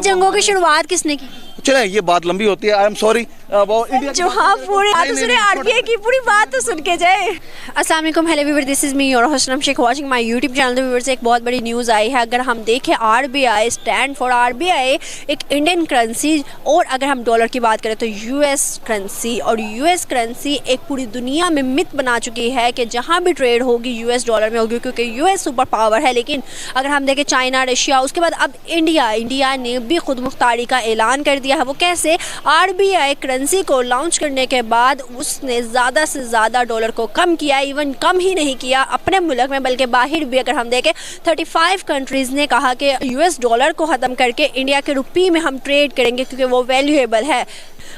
जंगों की शुरुआत किसने की? चले ये बात लंबी होती है, आई एम सॉरी। जो हाँ पूरी बात सुने, आरबीआई की पूरी बात तो सुन के जाए। अस्सलाम वालेकुम, hello viewer, this is me your host नम Shaikh watching my YouTube channel. तो व्यूअर से एक बहुत बड़ी न्यूज़ आई है। अगर हम देखें आरबीआई स्टैंड फॉर आरबीआई एक इंडियन करेंसी, और अगर हम डॉलर की बात करें तो यूएस करेंसी। और यूएस करेंसी एक पूरी दुनिया में मिथ बना चुकी है कि जहाँ भी ट्रेड होगी यूएस डॉलर में होगी, क्योंकि यूएस सुपर पावर है। लेकिन अगर हम देखें चाइना, रशिया, उसके बाद अब इंडिया ने भी खुद मुख्तारी का ऐलान कर दिया है। वो कैसे? आरबीआई करेंसी को लॉन्च करने के बाद उसने ज़्यादा से ज़्यादा डॉलर को कम किया। इवन कम ही नहीं किया अपने मुल्क में, बल्कि बाहर भी अगर हम देखें 35 कंट्रीज़ ने कहा कि यूएस डॉलर को ख़त्म करके इंडिया के रुपये में हम ट्रेड करेंगे, क्योंकि वो वैल्यूएबल है।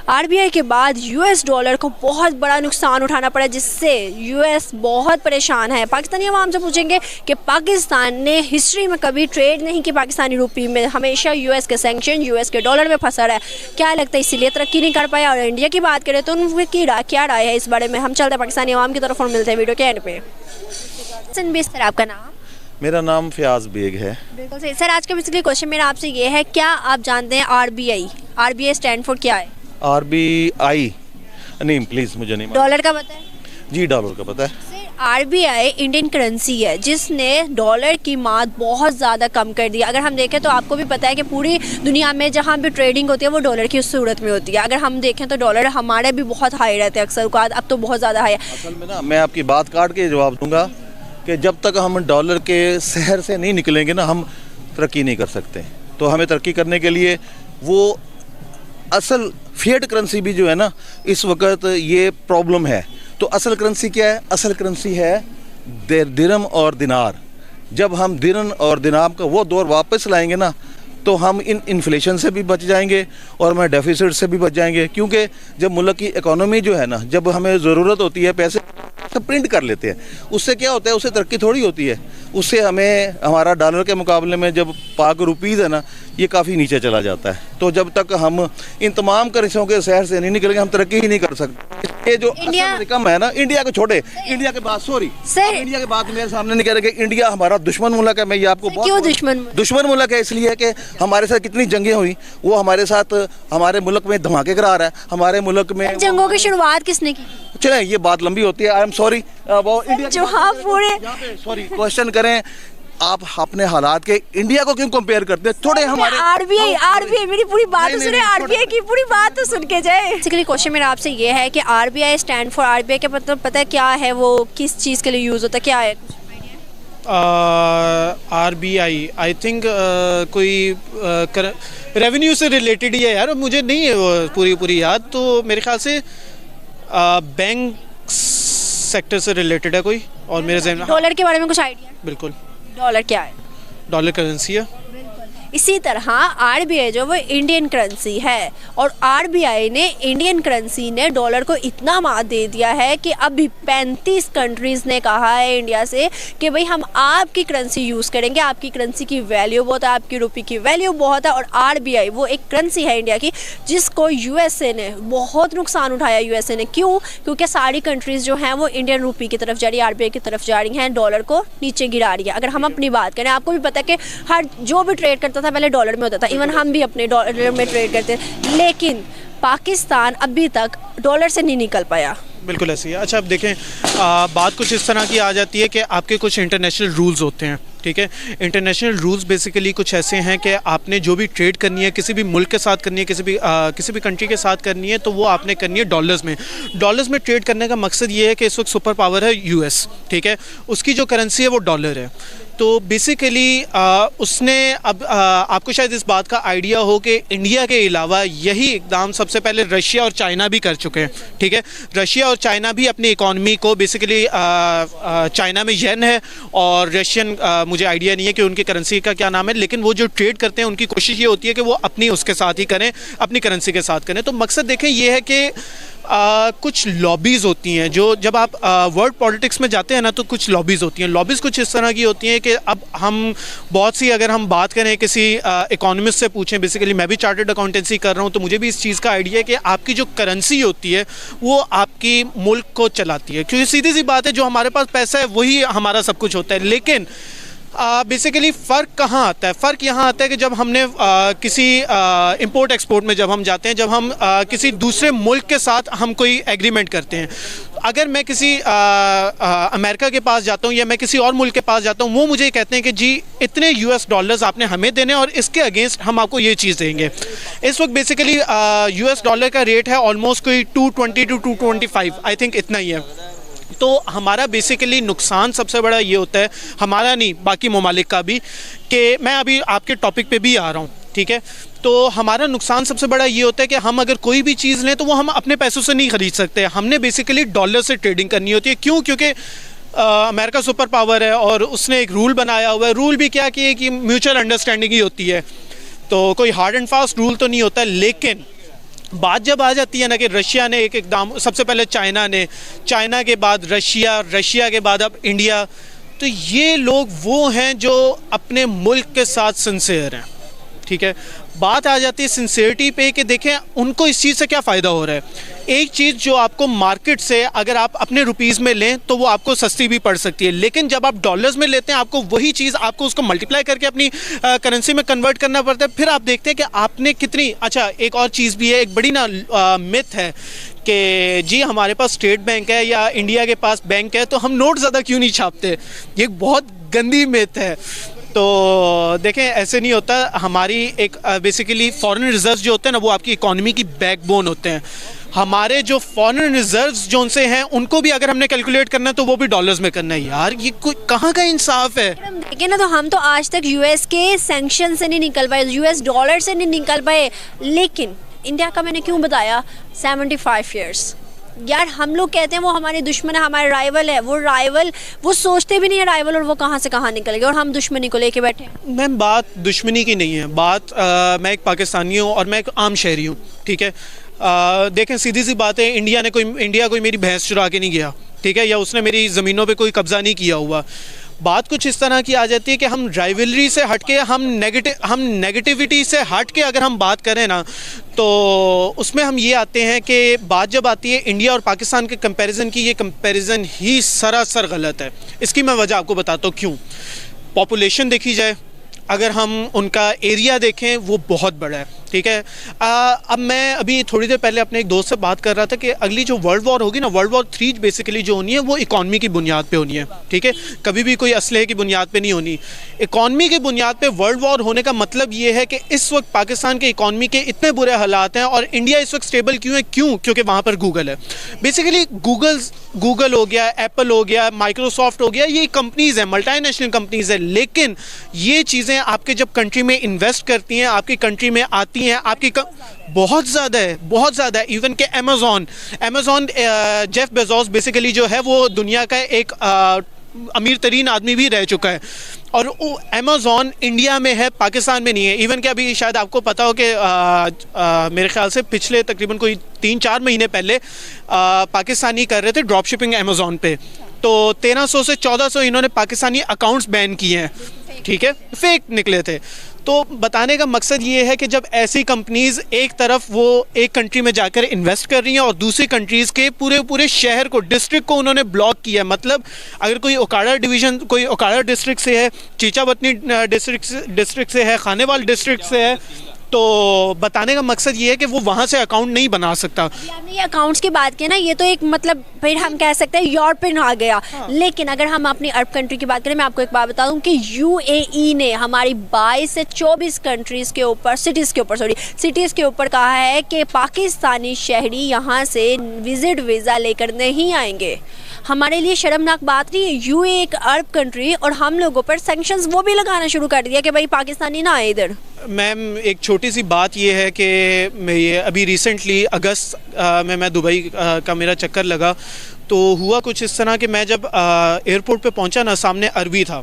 आरबीआई के बाद यूएस डॉलर को बहुत बड़ा नुकसान उठाना पड़ा, जिससे यूएस बहुत परेशान है। पाकिस्तानी अवाम से पूछेंगे कि पाकिस्तान ने हिस्ट्री में कभी ट्रेड नहीं की पाकिस्तानी रुपये में, हमेशा यूएस के सैंक्शन, यूएस के डॉलर में फंसा रहा है। क्या लगता है इसीलिए तरक्की नहीं कर पाया? और इंडिया की बात करें तो उनकी क्या राय है इस बारे में? हम चलते हैं पाकिस्तानी अवाम की तरफ और मिलते हैं वीडियो के एंड पे। सर, आपका नाम? मेरा नाम फयाज बेग है। बिल्कुल सही सर। आज का बेसिकली क्वेश्चन मेरा आपसे ये है, क्या आप जानते हैं आरबीआई स्टैंड फॉर क्या है? आरबीआई नहीं, प्लीज़ मुझे नहीं। डॉलर का पता है? जी डॉलर का पता है। आरबीआई इंडियन करेंसी है जिसने डॉलर की मात बहुत ज़्यादा कम कर दी। अगर हम देखें तो आपको भी पता है कि पूरी दुनिया में जहाँ भी ट्रेडिंग होती है वो डॉलर की सूरत में होती है। अगर हम देखें तो डॉलर हमारे भी बहुत हाई रहते हैं अक्सर औक़ात, अब तो बहुत ज़्यादा हाई है। असल में ना, मैं आपकी बात काट के जवाब दूंगा कि जब तक हम डॉलर के शहर से नहीं निकलेंगे ना, हम तरक्की नहीं कर सकते। तो हमें तरक्की करने के लिए वो असल फिएट करेंसी भी जो है ना, इस वक्त ये प्रॉब्लम है। तो असल करेंसी क्या है? असल करेंसी है दिरहम और दिनार। जब हम दिरहम और दिनार का वो दौर वापस लाएंगे ना, तो हम इन इन्फ्लेशन से भी बच जाएंगे और हमें डेफिसिट से भी बच जाएंगे। क्योंकि जब मुल्क की इकोनॉमी जो है ना, जब हमें ज़रूरत होती है पैसे सब प्रिंट कर लेते हैं, उससे क्या होता है? उससे तरक्की थोड़ी होती है। उससे हमें हमारा डॉलर के मुकाबले में जब पाक रुपीज़ है ना, ये काफ़ी नीचे चला जाता है। तो जब तक हम इन तमाम करेंसियों के शहर से नहीं निकलेंगे, हम तरक्की ही नहीं कर सकते। ये जो असल रकम है ना, इंडिया को छोड़े, इंडिया के बाद इंडिया के बाद मेरे सामने नहीं कह रहे कि इंडिया हमारा दुश्मन मुल्क है। मैं ये आपको क्यों दुश्मन मुल्क है? इसलिए कि हमारे साथ कितनी जंगें हुई, वो हमारे साथ हमारे मुल्क में धमाके करा रहा है। हमारे मुल्क में जंगों की शुरुआत किसने की? चले ये बात लंबी होती है, आई एम सॉरी। जो हाँ पूरे सॉरी क्वेश्चन करें आप अपने हालात के, इंडिया को क्यों कंपेयर करते हैं? थोड़े हमारे आरबीआई मेरी पूरी बात तो सुने, आरबीआई की पूरी बात तो सुन के जाए। बेसिकली क्वेश्चन मेरा आपसे ये है कि आरबीआई स्टैंड फॉर आरबीआई का मतलब पता है क्या है? वो किस चीज़ के लिए यूज़ होता है, क्या है? आरबीआई आई थिंक कोई रेवेन्यू से रिलेटेड ही है यार, मुझे नहीं है वो पूरी याद। तो मेरे ख्याल से बैंक सेक्टर से रिलेटेड है कोई। और मेरे ज़हन में डॉलर के बारे में कुछ आइडिया? बिल्कुल। डॉलर क्या है? डॉलर करेंसी है। इसी तरह आरबीआई जो वो इंडियन करेंसी है, और आरबीआई ने इंडियन करेंसी ने डॉलर को इतना मात दे दिया है कि अभी 35 कंट्रीज़ ने कहा है इंडिया से कि भाई हम आपकी करेंसी यूज़ करेंगे, आपकी करेंसी की वैल्यू बहुत है, आपकी रुपये की वैल्यू बहुत है। और आरबीआई वो एक करेंसी है इंडिया की जिसको यूएसए ने बहुत नुकसान उठाया। यूएसए ने क्यों? क्योंकि सारी कंट्रीज़ जो हैं वो इंडियन रुपये की तरफ जा रही है, आरबीआई की तरफ जा रही हैं, डॉलर को नीचे गिरा रही है। अगर हम अपनी बात करें, आपको भी पता है कि हर जो भी ट्रेड करता था पहले डॉलर में होता था, इवन हम भी अपने डॉलर में ट्रेड करते हैं, लेकिन पाकिस्तान अभी तक डॉलर से नहीं निकल पाया। बिल्कुल ऐसी है। अच्छा अब देखें, बात कुछ इस तरह की आ जाती है कि आपके कुछ इंटरनेशनल रूल्स होते हैं, ठीक है। इंटरनेशनल रूल्स बेसिकली कुछ ऐसे हैं कि आपने जो भी ट्रेड करनी है, किसी भी मुल्क के साथ करनी है, किसी भी कंट्री के साथ करनी है, तो वो आपने करनी है डॉलर्स में। डॉलर्स में ट्रेड करने का मकसद ये है कि इस वक्त सुपर पावर है यूएस, ठीक है, उसकी जो करेंसी है वो डॉलर है। तो बेसिकली उसने अब आपको शायद इस बात का आइडिया हो कि इंडिया के अलावा यही इकदाम सबसे पहले रशिया और चाइना भी कर चुके हैं, ठीक है। रशिया और चाइना भी अपनी इकॉनमी को बेसिकली चाइना में येन है और रशियन मुझे आइडिया नहीं है कि उनकी करेंसी का क्या नाम है, लेकिन वो जो ट्रेड करते हैं उनकी कोशिश ये होती है कि वो अपनी उसके साथ ही करें, अपनी करेंसी के साथ करें। तो मकसद देखें ये है कि कुछ लॉबीज़ होती हैं, जो जब आप वर्ल्ड पॉलिटिक्स में जाते हैं ना, तो कुछ लॉबीज़ होती हैं। लॉबीज़ कुछ इस तरह की होती हैं कि अब हम बहुत सी, अगर हम बात करें किसी इकोनॉमिस्ट से पूछें, बेसिकली मैं भी चार्टर्ड अकाउंटेंसी कर रहा हूँ, तो मुझे भी इस चीज़ का आइडिया है कि आपकी जो करेंसी होती है वो आपकी मुल्क को चलाती है, क्योंकि सीधी सी बात है, जो हमारे पास पैसा है वही हमारा सब कुछ होता है। लेकिन बेसिकली फ़र्क कहाँ आता है? फ़र्क यहाँ आता है कि जब हमने किसी इंपोर्ट एक्सपोर्ट में जब हम जाते हैं, जब हम किसी दूसरे मुल्क के साथ हम कोई एग्रीमेंट करते हैं, अगर मैं किसी अमेरिका के पास जाता हूँ या मैं किसी और मुल्क के पास जाता हूँ, वो मुझे कहते हैं कि जी इतने US डॉलर्स आपने हमें देने और इसके अगेंस्ट हम आपको ये चीज़ देंगे। इस वक्त बेसिकली US डॉलर का रेट है ऑलमोस्ट कोई 220 to 225, आई थिंक इतना ही है। तो हमारा बेसिकली नुकसान सबसे बड़ा ये होता है, हमारा नहीं बाकी ममालिक का भी, कि मैं अभी आपके टॉपिक पे भी आ रहा हूँ, ठीक है। तो हमारा नुकसान सबसे बड़ा ये होता है कि हम अगर कोई भी चीज़ लें तो वो हम अपने पैसों से नहीं ख़रीद सकते, हमने बेसिकली डॉलर से ट्रेडिंग करनी होती है। क्यों? क्योंकि अमेरिका सुपर पावर है और उसने एक रूल बनाया हुआ है। रूल भी क्या कि म्यूचुअल अंडरस्टैंडिंग ही होती है, तो कोई हार्ड एंड फास्ट रूल तो नहीं होता। लेकिन बात जब आ जाती है ना कि रशिया ने एक दाम, सबसे पहले चाइना के बाद रशिया के बाद अब इंडिया, तो ये लोग वो हैं जो अपने मुल्क के साथ सिंसियर हैं, ठीक है। बात आ जाती है सिंसियरिटी पे कि देखें उनको इस चीज़ से क्या फ़ायदा हो रहा है। एक चीज़ जो आपको मार्केट से अगर आप अपने रुपीज़ में लें तो वो आपको सस्ती भी पड़ सकती है, लेकिन जब आप डॉलर्स में लेते हैं आपको वही चीज़ आपको उसको मल्टीप्लाई करके अपनी करेंसी में कन्वर्ट करना पड़ता है। फिर आप देखते हैं कि आपने कितनी, अच्छा एक और चीज़ भी है, एक बड़ी ना मिथ है कि जी हमारे पास स्टेट बैंक है या इंडिया के पास बैंक है तो हम नोट ज़्यादा क्यों नहीं छापते। ये बहुत गंदी मिथ है। तो देखें ऐसे नहीं होता। हमारी एक बेसिकली फॉरेन रिजर्व्स जो होते हैं ना वो आपकी इकॉनमी की बैकबोन होते हैं। हमारे जो फॉरेन रिजर्व्स जो उनसे हैं उनको भी अगर हमने कैलकुलेट करना है तो वो भी डॉलर्स में करना है। यार ये कोई कहाँ का इंसाफ है? देखिए ना, तो हम तो आज तक US के सैंक्शन से नहीं निकल पाए, US डॉलर से नहीं निकल पाए, लेकिन इंडिया का मैंने क्यों बताया 75 ईयर्स। यार हम लोग कहते हैं वो हमारे दुश्मन है, हमारे राइवल है, वो सोचते भी नहीं है राइवल और वो कहाँ से कहाँ निकल गए और हम दुश्मनी को लेके बैठे हैं। मैम बात दुश्मनी की नहीं है, बात मैं एक पाकिस्तानी हूँ और मैं एक आम शहरी हूँ, ठीक है। देखें सीधी सी बात है, इंडिया कोई मेरी भैंस चुरा के नहीं गया, ठीक है, या उसने मेरी ज़मीनों पे कोई कब्ज़ा नहीं किया हुआ। बात कुछ इस तरह की आ जाती है कि हम राइवलरी से हटके हम नेगेटिविटी से हट के अगर हम बात करें ना तो उसमें हम ये आते हैं कि बात जब आती है इंडिया और पाकिस्तान के कंपैरिजन की, ये कंपैरिजन ही सरासर गलत है। इसकी मैं वजह आपको बताता हूँ क्यों। पॉपुलेशन देखी जाए, अगर हम उनका एरिया देखें वो बहुत बड़ा है, ठीक है। अब मैं अभी थोड़ी देर पहले अपने एक दोस्त से बात कर रहा था कि अगली जो वर्ल्ड वॉर होगी ना, वर्ल्ड वॉर 3 बेसिकली जो होनी है वो इकॉनमी की बुनियाद पे होनी है, ठीक है। कभी भी कोई असलहे की बुनियाद पे नहीं होनी। इकॉनमी की बुनियाद पे वर्ल्ड वॉर होने का मतलब ये है कि इस वक्त पाकिस्तान के इकॉनमी के इतने बुरे हालात हैं और इंडिया इस वक्त स्टेबल क्यों है? क्योंकि वहाँ पर गूगल है। बेसिकली गूगल हो गया, एप्पल हो गया, माइक्रोसॉफ्ट हो गया, ये कंपनीज़ हैं, मल्टीनेशनल कंपनीज़ हैं। लेकिन ये चीज़ें आपके जब कंट्री में इन्वेस्ट करती हैं, आपकी कंट्री में आती हैं, आपकी बहुत ज़्यादा है। इवन के अमेज़ॉन जेफ बेजोस बेसिकली जो है वो दुनिया का एक अमीर तरीन आदमी भी रह चुका है और वो अमेज़ॉन इंडिया में है, पाकिस्तान में नहीं है। इवन कि अभी शायद आपको पता हो कि मेरे ख्याल से पिछले तकरीबन कोई 3-4 महीने पहले पाकिस्तानी कर रहे थे ड्रॉप शिपिंग अमेज़ॉन पे, तो 1300 से 1400 इन्होंने पाकिस्तानी अकाउंट्स बैन किए हैं, ठीक है, फेक निकले थे। तो बताने का मकसद ये है कि जब ऐसी कंपनीज़ एक तरफ वो एक कंट्री में जाकर इन्वेस्ट कर रही हैं और दूसरी कंट्रीज़ के पूरे शहर को, डिस्ट्रिक्ट को उन्होंने ब्लॉक किया। मतलब अगर कोई ओकाड़ा डिस्ट्रिक्ट से है, चीचावतनी डिस्ट्रिक्ट से है, खानेवाल डिस्ट्रिक्ट से है, तो बताने का मकसद ये है कि वो वहाँ से अकाउंट नहीं बना सकता। आपने ये अकाउंट्स की बात की ना, ये तो एक मतलब फिर हम कह सकते हैं यूरोपियन आ गया। हाँ। लेकिन अगर हम अपनी अरब कंट्री की बात करें, मैं आपको एक बात बता दूं कि UAE ने हमारी 22 से 24 कंट्रीज़ के ऊपर सिटीज़ के ऊपर कहा है कि पाकिस्तानी शहरी यहाँ से विजिट वीज़ा लेकर नहीं आएंगे। हमारे लिए शर्मनाक बात नहीं है, UAE एक अरब कंट्री और हम लोगों पर सैंक्शंस वो भी लगाना शुरू कर दिया कि भाई पाकिस्तानी ना आए इधर। मैम एक छोटी सी बात ये है कि मैं ये अभी रिसेंटली अगस्त में मैं दुबई का मेरा चक्कर लगा, तो हुआ कुछ इस तरह कि मैं जब एयरपोर्ट पे पहुंचा ना, सामने अरबी था।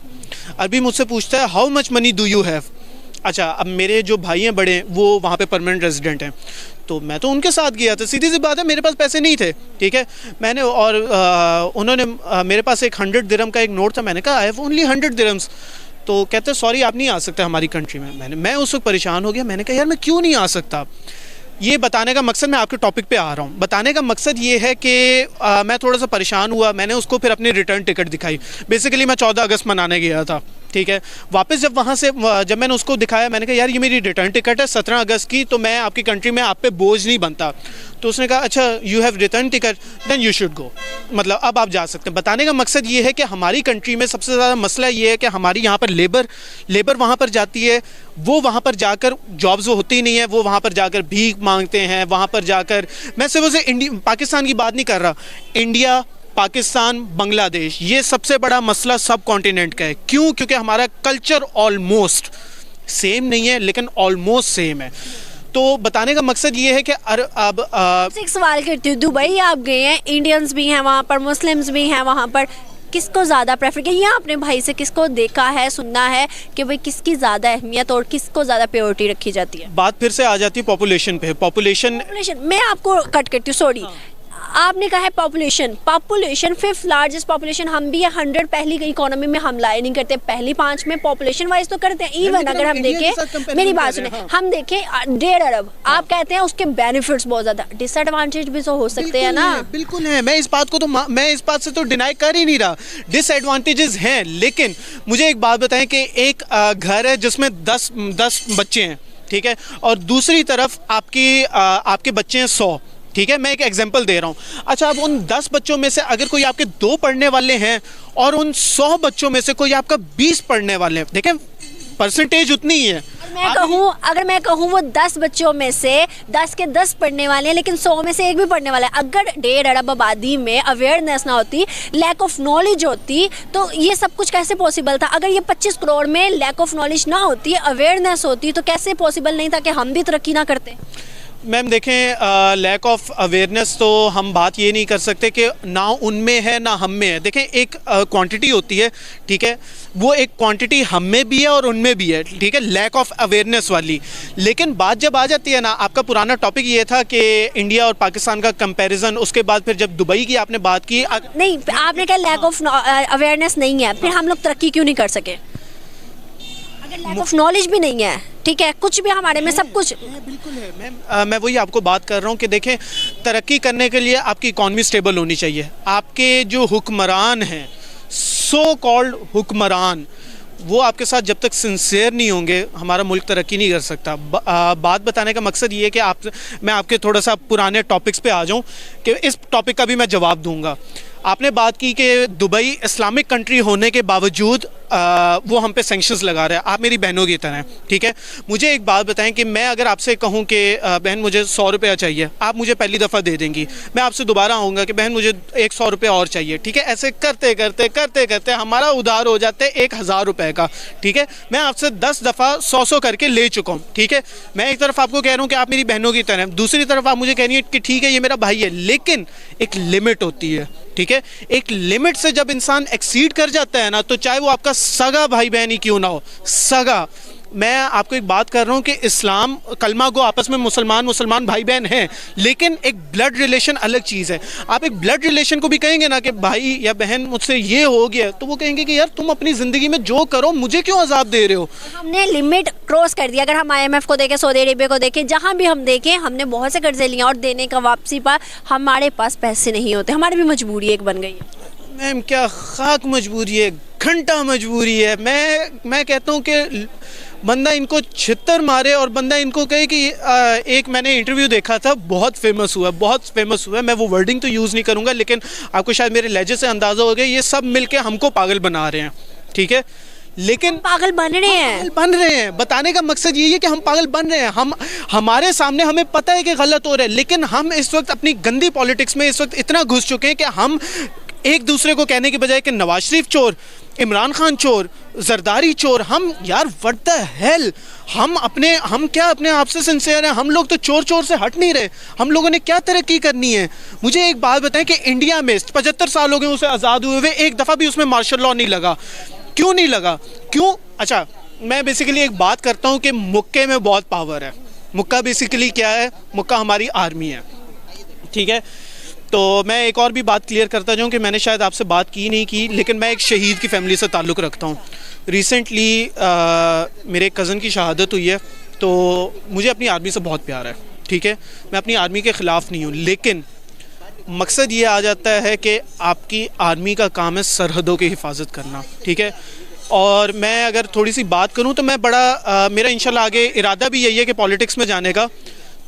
अरबी मुझसे पूछता है how much money do you have. अच्छा, अब मेरे जो भाई हैं बड़े, वो वहाँ पे परमानेंट रेजिडेंट हैं, तो मैं तो उनके साथ गया था। सीधी सी बात है, मेरे पास पैसे नहीं थे, ठीक है। मैंने और उन्होंने मेरे पास एक 100 दिरहम का एक नोट था, मैंने कहा आई हैव ओनली 100 दिरहम्स। तो कहते सॉरी आप नहीं आ सकते हमारी कंट्री में। मैं उस वक्त परेशान हो गया, मैंने कहा यार मैं क्यों नहीं आ सकता। ये बताने का मकसद, मैं आपके टॉपिक पे आ रहा हूँ, बताने का मकसद ये है कि मैं थोड़ा सा परेशान हुआ। मैंने उसको फिर अपनी रिटर्न टिकट दिखाई। बेसिकली मैं 14 अगस्त मनाने गया था, ठीक है। वापस जब वहाँ से जब मैंने उसको दिखाया, मैंने कहा यार ये मेरी रिटर्न टिकट है 17 अगस्त की, तो मैं आपकी कंट्री में आप पे बोझ नहीं बनता। तो उसने कहा अच्छा you have return ticket then you should go, मतलब अब आप जा सकते हैं। बताने का मकसद ये है कि हमारी कंट्री में सबसे ज़्यादा मसला ये है कि हमारी यहाँ पर लेबर वहाँ पर जाती है, वो वहाँ पर जाकर जॉब्स वो होती नहीं है, वो वहाँ पर जाकर भीख मांगते हैं, वहाँ पर जाकर, मैं सिर्फ उसे पाकिस्तान की बात नहीं कर रहा, इंडिया, पाकिस्तान, बांग्लादेश, ये सबसे बड़ा मसला सब कॉन्टिनेंट का है। क्यों? क्योंकि हमारा कल्चर ऑलमोस्ट सेम नहीं है लेकिन ऑलमोस्ट सेम है। तो बताने का मकसद ये है कि अब एक सवाल करती हूँ, दुबई आप गए हैं, इंडियंस भी हैं वहाँ पर, मुस्लिम्स भी हैं वहाँ पर, किसको ज़्यादा प्रेफर किया, या अपने भाई से किसको देखा है, सुनना है कि भाई किसकी ज़्यादा अहमियत और किसको ज़्यादा प्रायोरिटी रखी जाती है? बात फिर से आ जाती है पॉपुलेशन पे। पॉपुलेशन मैं आपको कट करती हूँ, सॉरी। आपने कहा है पॉपुलेशन 5th लार्जेस्ट पॉपुलेशन, हम भी 100 पहली इकोनॉमी में हम लाए नहीं करते, पहली 5 में पॉपुलेशन वाइज तो करते हैं। इवन अगर हम देखें, मेरी बात सुने, हम देखें 1.5 अरब, आप कहते हैं उसके बेनिफिट्स बहुत ज़्यादा, डिसएडवांटेज भी तो हो सकते हैं ना? बिल्कुल है, मैं इस बात से तो डिनाई कर ही नहीं रहा, डिसएडवांटेजेस हैं। लेकिन मुझे एक बात बताएं कि एक घर है जिसमें 10 बच्चे हैं, ठीक है, और दूसरी तरफ आपके बच्चे हैं 100, ठीक है, मैं एक एग्जांपल दे रहा हूँ। अच्छा, अब उन 10 बच्चों में से अगर कोई आपके 2 पढ़ने वाले हैं और उन 100 बच्चों में से कोई आपका 20 पढ़ने वाले हैं, देखें परसेंटेज उतनी ही है। अगर मैं कहूँ वो 10 बच्चों में से 10 के 10 पढ़ने वाले हैं लेकिन 100 में से एक भी पढ़ने वाला है, अगर 1.5 अरब आबादी में अवेयरनेस ना होती, लैक ऑफ नॉलेज होती, तो ये सब कुछ कैसे पॉसिबल था? अगर ये 25 करोड़ में लैक ऑफ नॉलेज ना होती, अवेयरनेस होती, तो कैसे पॉसिबल नहीं था कि हम भी तरक्की ना करते? मैम देखें, लैक ऑफ अवेयरनेस तो हम बात ये नहीं कर सकते कि ना उनमें है ना हम में है। देखें, एक क्वांटिटी होती है, ठीक है, वो एक क्वांटिटी हम में भी है और उनमें भी है, ठीक है, लैक ऑफ अवेयरनेस वाली। लेकिन बात जब आ जाती है ना, आपका पुराना टॉपिक ये था कि इंडिया और पाकिस्तान का कंपैरिजन, उसके बाद फिर जब दुबई की आपने बात की, नहीं, आपने कहा लैक ऑफ अवेयरनेस नहीं है, फिर हम लोग तरक्की क्यों नहीं कर सके? अगर लैक ऑफ नॉलेज भी नहीं है, ठीक है, कुछ भी हमारे में सब कुछ बिल्कुल है मैम। मैं वही आपको बात कर रहा हूँ कि देखें, तरक्की करने के लिए आपकी इकॉनमी स्टेबल होनी चाहिए। आपके जो हुक्मरान हैं, सो कॉल्ड हुक्मरान, वो आपके साथ जब तक सिंसियर नहीं होंगे, हमारा मुल्क तरक्की नहीं कर सकता। बात बताने का मकसद ये है कि मैं आपके थोड़ा सा पुराने टॉपिक्स पे आ जाऊँ कि इस टॉपिक का भी मैं जवाब दूंगा। आपने बात की कि दुबई इस्लामिक कंट्री होने के बावजूद वो हम पे सैंक्शंस लगा रहा है। आप मेरी बहनों की तरह हैं, ठीक है। मुझे एक बात बताएं कि मैं अगर आपसे कहूं कि बहन मुझे 100 रुपया चाहिए, आप मुझे पहली दफ़ा दे देंगी, मैं आपसे दोबारा आऊँगा कि बहन मुझे 100 रुपया और चाहिए, ठीक है। ऐसे करते करते हमारा उधार हो जाता है 1000 रुपये का, ठीक है। मैं आपसे 10 दफ़ा 100 करके ले चुका हूँ, ठीक है। मैं एक तरफ आपको कह रहा हूँ कि आप मेरी बहनों की तरह हैं, दूसरी तरफ आप मुझे कह रही हैं कि ठीक है ये मेरा भाई है, लेकिन एक लिमिट होती है, ठीक है। एक लिमिट से जब इंसान एक्सीड कर जाता है ना, तो चाहे वो आपका सगा भाई बहन ही क्यों ना हो, सगा। मैं आपको एक बात कर रहा हूँ कि इस्लाम कलमा गो आपस में मुसलमान भाई बहन हैं, लेकिन एक ब्लड रिलेशन अलग चीज़ है। आप एक ब्लड रिलेशन को भी कहेंगे ना कि भाई या बहन मुझसे ये हो गया, तो वो कहेंगे कि यार तुम अपनी ज़िंदगी में जो करो मुझे क्यों अजाब दे रहे हो। हमने लिमिट क्रॉस कर दिया। अगर हम IMF को देखें, सऊदी अरेबिया को देखें, जहाँ भी हम देखें, हमने बहुत से कर्जे लिए और देने का वापसी पर हमारे पास पैसे नहीं होते। हमारी भी मजबूरी एक बन गई है। मैम क्या खाक मजबूरी है, घंटा मजबूरी है। मैं कहता हूँ कि बंदा इनको छित्तर मारे और बंदा इनको कहे कि एक मैंने इंटरव्यू देखा था, बहुत फेमस हुआ। मैं वो वर्डिंग तो यूज़ नहीं करूँगा, लेकिन आपको शायद मेरे लहजे से अंदाज़ा हो गया, ये सब मिलके हमको पागल बना रहे हैं, ठीक है। लेकिन पागल बन रहे हैं। बताने का मकसद ये है कि हम पागल बन रहे हैं। हमारे सामने हमें पता है कि गलत हो रहा है, लेकिन हम इस वक्त अपनी गंदी पॉलिटिक्स में इस वक्त इतना घुस चुके हैं कि हम एक दूसरे को कहने के बजाय कि नवाज शरीफ चोर, इमरान खान चोर, जरदारी चोर, हम यार व्हाट द हेल, हम क्या अपने आप से सिंसियर हैं? हम लोग तो चोर से हट नहीं रहे। हम लोगों ने क्या तरक्की करनी है? मुझे एक बात बताएं कि इंडिया में 75 साल हो गए उसे आज़ाद हुए हुए, एक दफ़ा भी उसमें मार्शल लॉ नहीं लगा। क्यों नहीं लगा? क्यों? अच्छा, मैं बेसिकली एक बात करता हूँ कि मुक्के में बहुत पावर है। मुक्का बेसिकली क्या है? मुक्का हमारी आर्मी है, ठीक है। तो मैं एक और भी बात क्लियर करता जाऊँ कि मैंने शायद आपसे बात की नहीं की, लेकिन मैं एक शहीद की फैमिली से ताल्लुक़ रखता हूँ। रिसेंटली मेरे कज़न की शहादत हुई है, तो मुझे अपनी आर्मी से बहुत प्यार है, ठीक है। मैं अपनी आर्मी के ख़िलाफ़ नहीं हूँ, लेकिन मकसद ये आ जाता है कि आपकी आर्मी का काम है सरहदों की हिफाजत करना, ठीक है। और मैं अगर थोड़ी सी बात करूं तो मैं मेरा इंशाल्लाह आगे इरादा भी यही है कि पॉलिटिक्स में जाने का।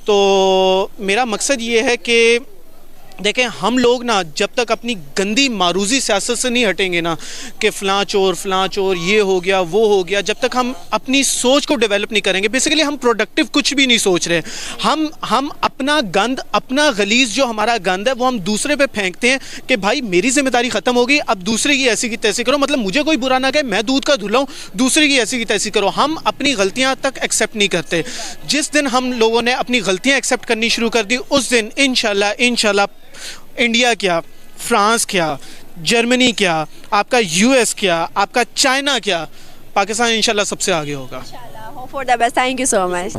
तो मेरा मकसद ये है कि देखें, हम लोग ना जब तक अपनी गंदी मारूजी सियासत से नहीं हटेंगे ना कि फ़लाँ चोर ये हो गया वो हो गया, जब तक हम अपनी सोच को डेवलप नहीं करेंगे, बेसिकली हम प्रोडक्टिव कुछ भी नहीं सोच रहे। हम अपना गंद, अपना गलीज़ जो हमारा गंद है वो हम दूसरे पे फेंकते हैं कि भाई मेरी जिम्मेदारी ख़त्म हो गई, अब दूसरे की ऐसी की तैसी करो, मतलब मुझे कोई बुरा ना कहे, मैं दूध का धुला हूँ, दूसरे की ऐसी की तैसी करो। हम अपनी गलतियाँ तक एक्सेप्ट नहीं करते। जिस दिन हम लोगों ने अपनी गलतियाँ एक्सेप्ट करनी शुरू कर दी, उस दिन इंशाल्लाह इंडिया क्या, फ्रांस क्या, जर्मनी क्या, आपका यूएस क्या, आपका चाइना क्या, पाकिस्तान इंशाल्लाह सबसे आगे होगा। Hope for the best. Thank you so much.